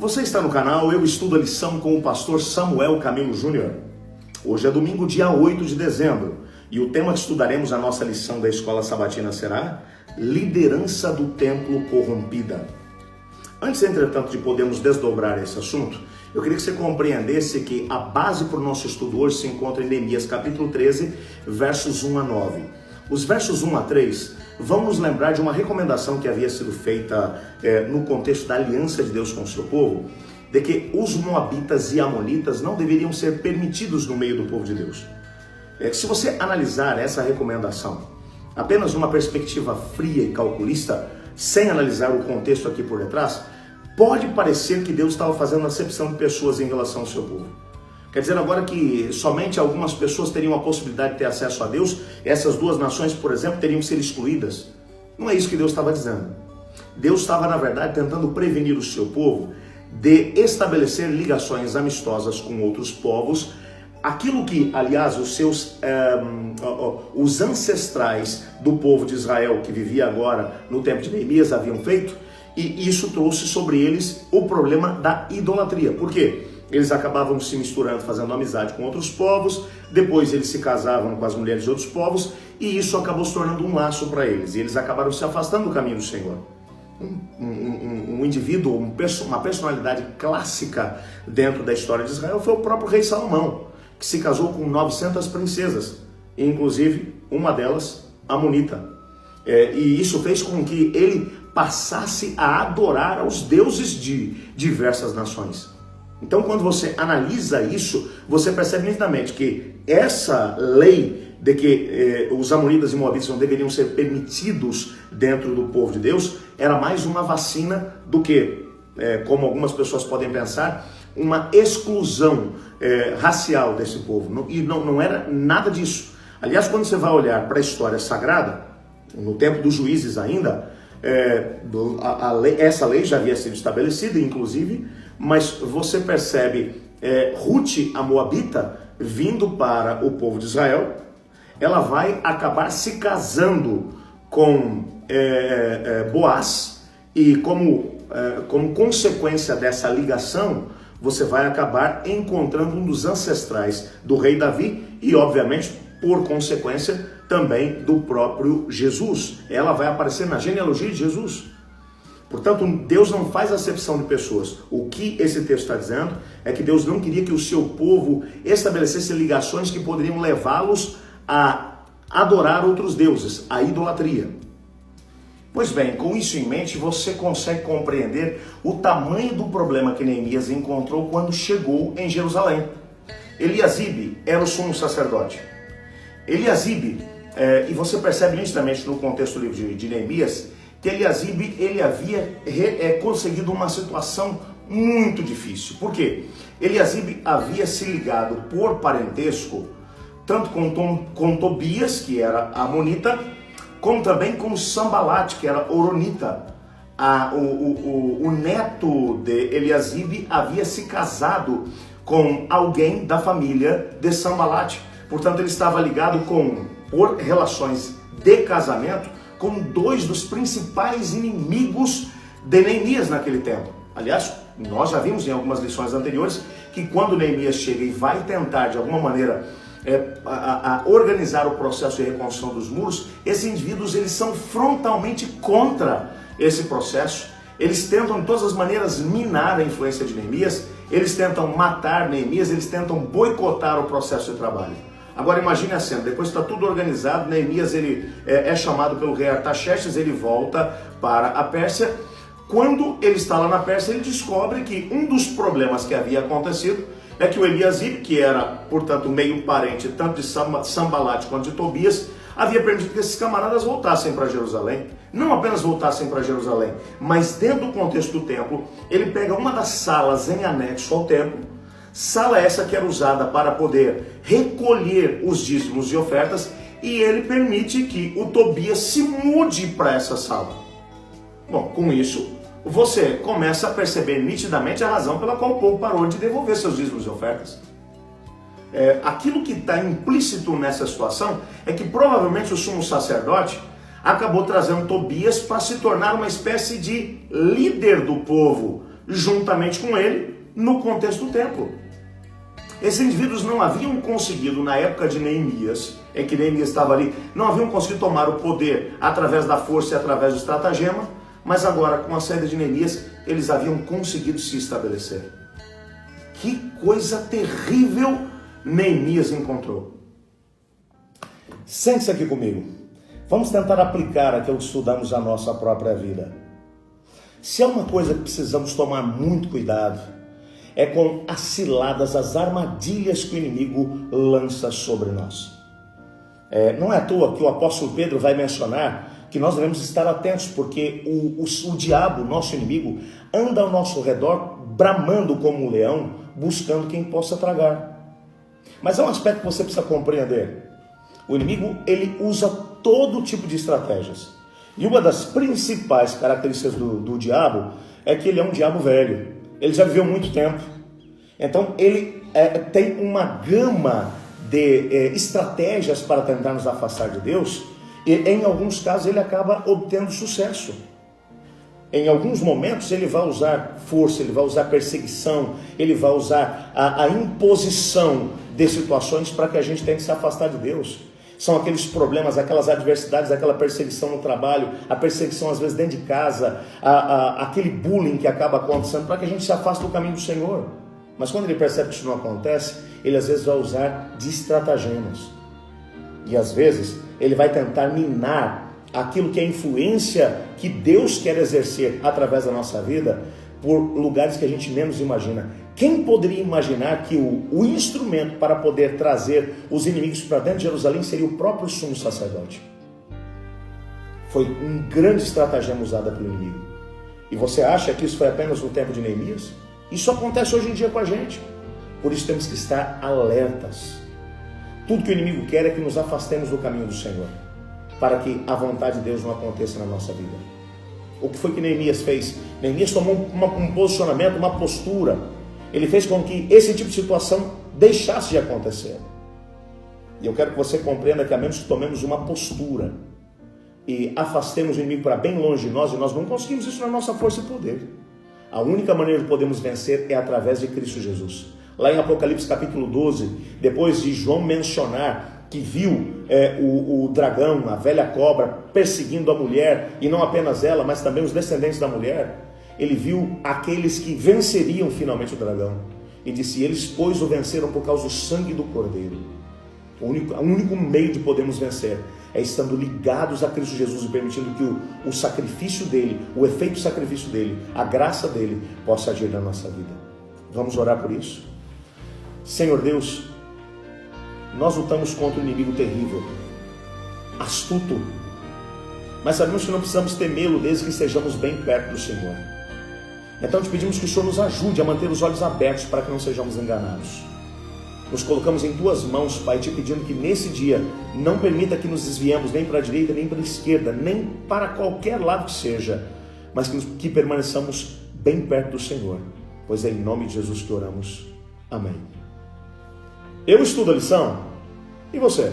Você está no canal Eu Estudo a Lição com o pastor Samuel Camilo Júnior. Hoje é domingo, dia 8 de dezembro, e o tema que estudaremos a nossa lição da Escola Sabatina será Liderança do Templo Corrompida. Antes, entretanto, de podermos desdobrar esse assunto, eu queria que você compreendesse que a base para o nosso estudo hoje se encontra em Neemias capítulo 13, versos 1 a 9. Os versos 1 a 3 vão nos lembrar de uma recomendação que havia sido feita no contexto da aliança de Deus com o seu povo, de que os moabitas e amonitas não deveriam ser permitidos no meio do povo de Deus. Se você analisar essa recomendação apenas numa perspectiva fria e calculista, sem analisar o contexto aqui por detrás, pode parecer que Deus estava fazendo acepção de pessoas em relação ao seu povo. Quer dizer agora que somente algumas pessoas teriam a possibilidade de ter acesso a Deus, essas duas nações, por exemplo, teriam que ser excluídas. Não é isso que Deus estava dizendo. Deus estava, na verdade, tentando prevenir o seu povo de estabelecer ligações amistosas com outros povos, aquilo que, aliás, os ancestrais do povo de Israel, que vivia agora no tempo de Neemias, haviam feito, e isso trouxe sobre eles o problema da idolatria. Por quê? Eles acabavam se misturando, fazendo amizade com outros povos, depois eles se casavam com as mulheres de outros povos, e isso acabou se tornando um laço para eles, e eles acabaram se afastando do caminho do Senhor. Um indivíduo, uma personalidade clássica dentro da história de Israel foi o próprio rei Salomão, que se casou com 900 princesas, inclusive uma delas, amonita. E isso fez com que ele passasse a adorar aos deuses de diversas nações. Então, quando você analisa isso, você percebe nitidamente que essa lei de que os amonitas e moabitas não deveriam ser permitidos dentro do povo de Deus era mais uma vacina do que, como algumas pessoas podem pensar, uma exclusão racial desse povo. E não era nada disso. Aliás, quando você vai olhar para a história sagrada, no tempo dos juízes ainda, essa lei já havia sido estabelecida, inclusive, mas você percebe Ruth, a moabita, vindo para o povo de Israel, ela vai acabar se casando com Boaz, e como consequência dessa ligação, você vai acabar encontrando um dos ancestrais do rei Davi e, obviamente, por consequência, também do próprio Jesus. Ela vai aparecer na genealogia de Jesus. Portanto, Deus não faz acepção de pessoas. O que esse texto está dizendo é que Deus não queria que o seu povo estabelecesse ligações que poderiam levá-los a adorar outros deuses, a idolatria. Pois bem, com isso em mente, você consegue compreender o tamanho do problema que Neemias encontrou quando chegou em Jerusalém. Eliasibe era o sumo sacerdote. Eliasibe, e você percebe nitidamente no contexto do livro de Neemias, que Eliasibe ele havia conseguido uma situação muito difícil. Por quê? Eliasibe havia se ligado por parentesco, tanto com Tobias, que era amonita, como também com Sambalat, que era oronita. O neto de Eliasibe havia se casado com alguém da família de Sambalat. Portanto, ele estava ligado por relações de casamento com dois dos principais inimigos de Neemias naquele tempo. Aliás, nós já vimos em algumas lições anteriores que quando Neemias chega e vai tentar de alguma maneira organizar o processo de reconstrução dos muros, esses indivíduos eles são frontalmente contra esse processo. Eles tentam de todas as maneiras minar a influência de Neemias, eles tentam matar Neemias, eles tentam boicotar o processo de trabalho. Agora imagine a cena, depois está tudo organizado, Neemias ele é chamado pelo rei Artaxerxes, ele volta para a Pérsia. Quando ele está lá na Pérsia, ele descobre que um dos problemas que havia acontecido é que o Eliasibe, que era, portanto, meio parente tanto de Sambalat quanto de Tobias, havia permitido que esses camaradas voltassem para Jerusalém. Não apenas voltassem para Jerusalém, mas dentro do contexto do templo, ele pega uma das salas em anexo ao templo, sala essa que era usada para poder recolher os dízimos e ofertas, e ele permite que o Tobias se mude para essa sala. Bom, com isso, você começa a perceber nitidamente a razão pela qual o povo parou de devolver seus dízimos e ofertas. Aquilo que está implícito nessa situação é que provavelmente o sumo sacerdote acabou trazendo Tobias para se tornar uma espécie de líder do povo juntamente com ele no contexto do templo. Esses indivíduos não haviam conseguido, na época de Neemias, em que Neemias estava ali, não haviam conseguido tomar o poder através da força e através do estratagema, mas agora, com a saída de Neemias, eles haviam conseguido se estabelecer. Que coisa terrível Neemias encontrou. Sente-se aqui comigo. Vamos tentar aplicar aquilo que estudamos à nossa própria vida. Se há uma coisa que precisamos tomar muito cuidado, é com as ciladas, as armadilhas que o inimigo lança sobre nós. Não é à toa que o apóstolo Pedro vai mencionar que nós devemos estar atentos, porque o diabo, nosso inimigo, anda ao nosso redor, bramando como um leão, buscando quem possa tragar. Mas há um aspecto que você precisa compreender. O inimigo, ele usa todo tipo de estratégias. E uma das principais características do diabo é que ele é um diabo velho. Ele já viveu muito tempo. Então ele tem uma gama de estratégias para tentar nos afastar de Deus. E em alguns casos ele acaba obtendo sucesso. Em alguns momentos ele vai usar força, ele vai usar perseguição, ele vai usar a imposição de situações para que a gente tenha que se afastar de Deus. São aqueles problemas, aquelas adversidades, aquela perseguição no trabalho, a perseguição às vezes dentro de casa, aquele bullying que acaba acontecendo para que a gente se afaste do caminho do Senhor. Mas quando ele percebe que isso não acontece, ele às vezes vai usar de estratagemas. E às vezes ele vai tentar minar aquilo que é a influência que Deus quer exercer através da nossa vida por lugares que a gente menos imagina. Quem poderia imaginar que o instrumento para poder trazer os inimigos para dentro de Jerusalém seria o próprio sumo sacerdote? Foi um grande estratagema usada pelo inimigo. E você acha que isso foi apenas no tempo de Neemias? Isso acontece hoje em dia com a gente. Por isso temos que estar alertas. Tudo que o inimigo quer é que nos afastemos do caminho do Senhor, para que a vontade de Deus não aconteça na nossa vida. O que foi que Neemias fez? Neemias tomou um posicionamento, uma postura. Ele fez com que esse tipo de situação deixasse de acontecer. E eu quero que você compreenda que a menos que tomemos uma postura e afastemos o inimigo para bem longe de nós, e nós não conseguimos isso na nossa força e poder. A única maneira de podermos vencer é através de Cristo Jesus. Lá em Apocalipse capítulo 12, depois de João mencionar que viu o dragão, a velha cobra, perseguindo a mulher, e não apenas ela, mas também os descendentes da mulher, ele viu aqueles que venceriam finalmente o dragão, e disse: eles, pois, o venceram por causa do sangue do Cordeiro. O único meio de podermos vencer é estando ligados a Cristo Jesus e permitindo que o sacrifício dele, o efeito do sacrifício dele, a graça dele, possa agir na nossa vida. Vamos orar por isso? Senhor Deus, nós lutamos contra um inimigo terrível, astuto, mas sabemos que não precisamos temê-lo desde que estejamos bem perto do Senhor. Então te pedimos que o Senhor nos ajude a manter os olhos abertos para que não sejamos enganados. Nos colocamos em tuas mãos, Pai, te pedindo que nesse dia não permita que nos desviemos nem para a direita, nem para a esquerda, nem para qualquer lado que seja, mas que permaneçamos bem perto do Senhor, pois é em nome de Jesus que oramos. Amém. Eu estudo a lição, e você?